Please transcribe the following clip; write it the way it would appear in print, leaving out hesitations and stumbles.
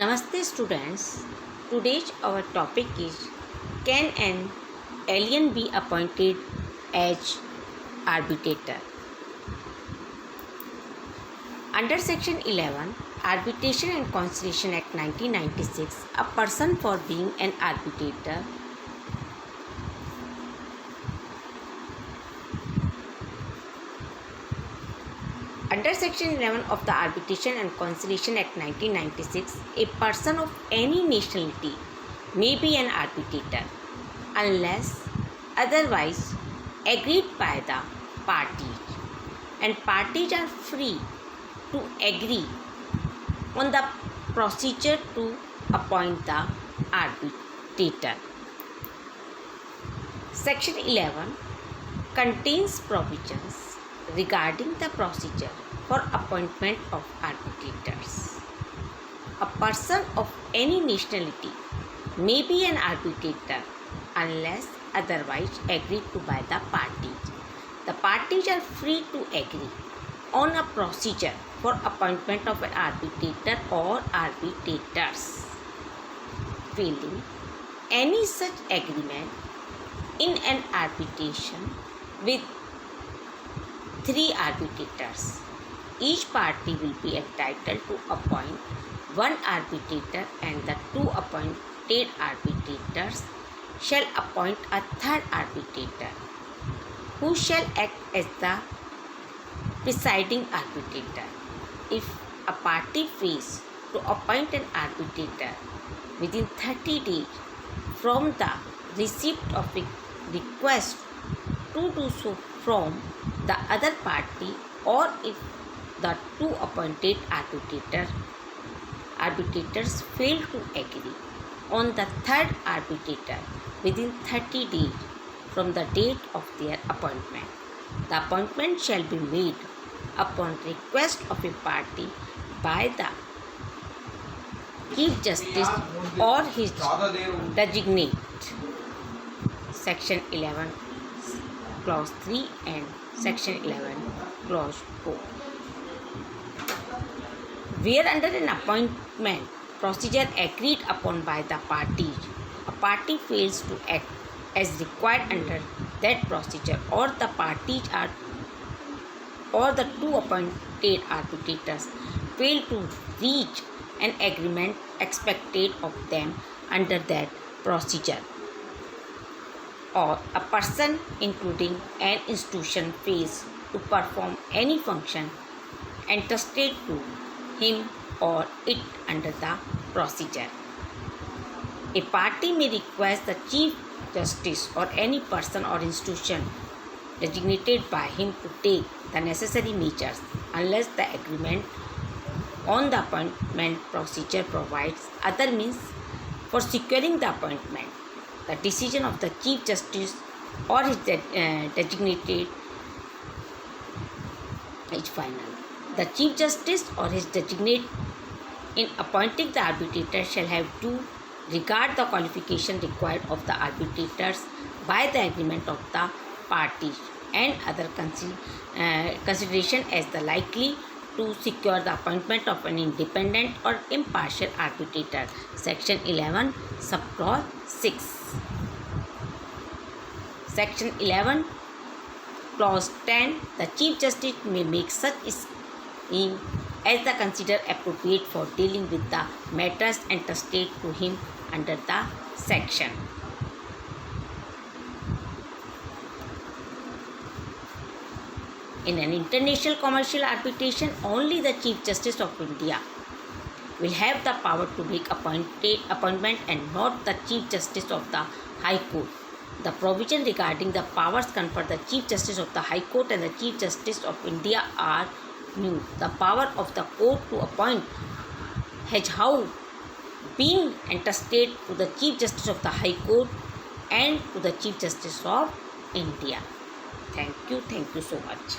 Namaste students. Today's our topic is, can an alien be appointed as arbitrator? Under section 11 Arbitration and Conciliation Act 1996, a person for being an arbitrator Under Section 11 of the Arbitration and Conciliation Act 1996, a person of any nationality may be an arbitrator unless otherwise agreed by the parties, and parties are free to agree on the procedure to appoint the arbitrator. Section 11 contains provisions regarding the procedure for appointment of arbitrators. A person of any nationality may be an arbitrator unless otherwise agreed to by the parties. The parties are free to agree on a procedure for appointment of an arbitrator or arbitrators. Failing any such agreement in an arbitration with 3 arbitrators, each party will be entitled to appoint one arbitrator, and the 2 appointed arbitrators shall appoint a 3rd arbitrator, who shall act as the presiding arbitrator. If a party fails to appoint an arbitrator within 30 days from the receipt of a request to do so from the other party, or if the 2 appointed arbitrators fail to agree on the 3rd arbitrator within 30 days from the date of their appointment, the appointment shall be made upon request of a party by the Chief Justice or his designate. Section 11 Clause 3 and Section 11 Clause 4. Where under an appointment procedure agreed upon by the parties, a party fails to act as required under that procedure, or the parties are or the 2 appointed arbitrators fail to reach an agreement expected of them under that procedure, or a person including an institution fails to perform any function entrusted to him or it under the procedure, a party may request the Chief Justice or any person or institution designated by him to take the necessary measures unless the agreement on the appointment procedure provides other means for securing the appointment. The decision of the Chief Justice or his designated is final. The Chief Justice or his designate in appointing the arbitrator shall have to regard the qualification required of the arbitrators by the agreement of the parties and other consideration as the likely to secure the appointment of an independent or impartial arbitrator. Section 11 Subclause 6. Section 11 Clause 10. The Chief Justice may make such scheme as the consider appropriate for dealing with the matters entrusted to him under the section. In an international commercial arbitration, only the Chief Justice of India will have the power to make appointment and not the Chief Justice of the High Court. The provision regarding the powers conferred the Chief Justice of the High Court and the Chief Justice of India are new. The power of the court to appoint has how been entrusted to the Chief Justice of the High Court and to the Chief Justice of India. Thank you so much.